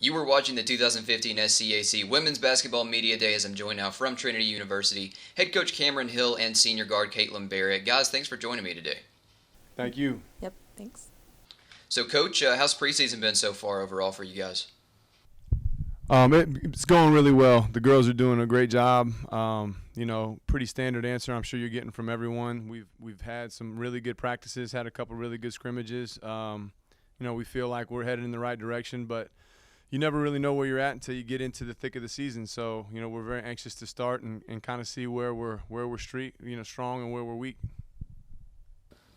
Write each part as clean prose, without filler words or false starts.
You were watching the 2015 SCAC Women's Basketball Media Day as I'm joined now from Trinity University, head coach Cameron Hill and senior guard Caitlin Barrett. Guys, thanks for joining me today. Thank you. Yep, thanks. So, Coach, how's preseason been so far overall for you guys? It's going really well. The girls are doing a great job. Pretty standard answer I'm sure you're getting from everyone. We've had some really good practices, had a couple really good scrimmages. We feel like we're headed in the right direction, but you never really know where you're at until you get into the thick of the season. So, we're very anxious to start and kind of see where we're strong and where we're weak.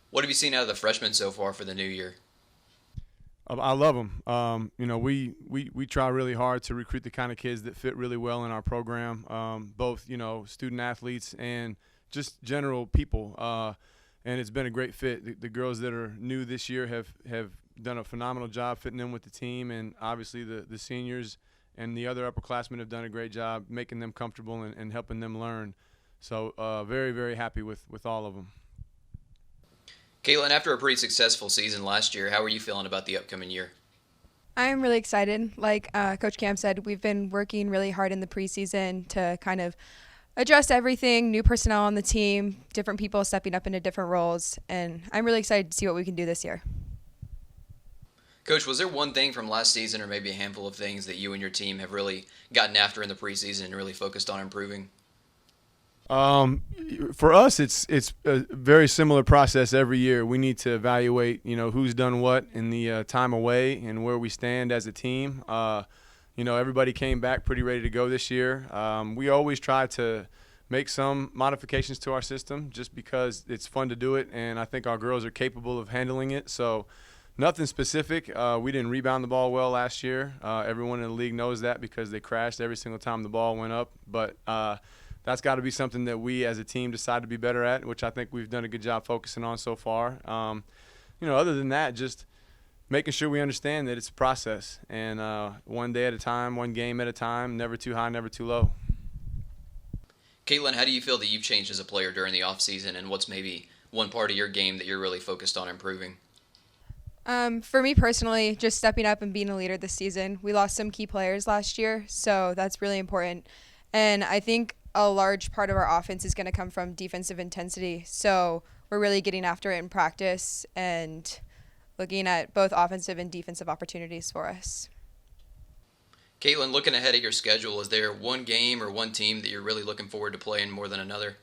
What have you seen out of the freshmen so far for the new year? I love them. We try really hard to recruit the kind of kids that fit really well in our program, both, student athletes and just general people. And it's been a great fit. The girls that are new this year have done a phenomenal job fitting in with the team, and obviously the seniors and the other upperclassmen have done a great job making them comfortable and helping them learn. So very, very happy with all of them. Caitlin, after a pretty successful season last year, how are you feeling about the upcoming year? I'm really excited. Like Coach Cam said, we've been working really hard in the preseason to kind of adjust everything, new personnel on the team, different people stepping up into different roles, and I'm really excited to see what we can do this year. Coach, was there one thing from last season or maybe a handful of things that you and your team have really gotten after in the preseason and really focused on improving? For us, it's a very similar process every year. We need to evaluate, who's done what in the time away and where we stand as a team. Everybody came back pretty ready to go this year. We always try to make some modifications to our system just because it's fun to do it, and I think our girls are capable of handling it. So nothing specific. We didn't rebound the ball well last year. Everyone in the league knows that because they crashed every single time the ball went up. But that's got to be something that we as a team decide to be better at, which I think we've done a good job focusing on so far. Other than that, just making sure we understand that it's a process, and one day at a time, one game at a time, never too high, never too low. Caitlin, how do you feel that you've changed as a player during the offseason, and what's maybe one part of your game that you're really focused on improving? For me personally, just stepping up and being a leader this season. We lost some key players last year, so that's really important. And I think a large part of our offense is going to come from defensive intensity. So we're really getting after it in practice and looking at both offensive and defensive opportunities for us. Caitlin, looking ahead at your schedule, is there one game or one team that you're really looking forward to playing more than another?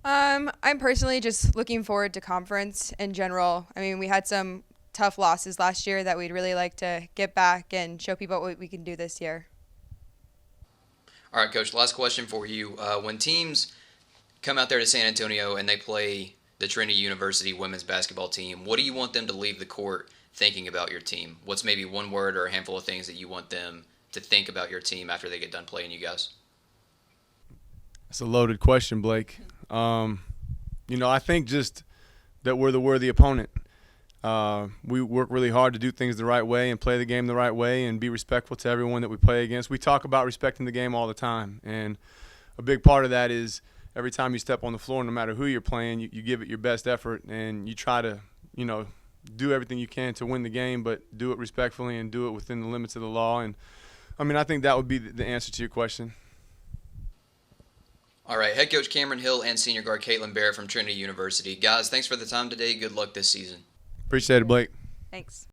I'm personally just looking forward to conference in general. I mean, we had some tough losses last year that we'd really like to get back and show people what we can do this year. All right, Coach, last question for you. When teams come out there to San Antonio and they play the Trinity University women's basketball team, what do you want them to leave the court thinking about your team? What's maybe one word or a handful of things that you want them to think about your team after they get done playing you guys? That's a loaded question, Blake. I think just that we're the worthy opponent. We work really hard to do things the right way and play the game the right way and be respectful to everyone that we play against. We talk about respecting the game all the time, and a big part of that is every time you step on the floor, no matter who you're playing, you give it your best effort, and you try to, do everything you can to win the game, but do it respectfully and do it within the limits of the law. And, I think that would be the answer to your question. All right, head coach Cameron Hill and senior guard Caitlin Barrett from Trinity University. Guys, thanks for the time today. Good luck this season. Appreciate it, Blake. Thanks.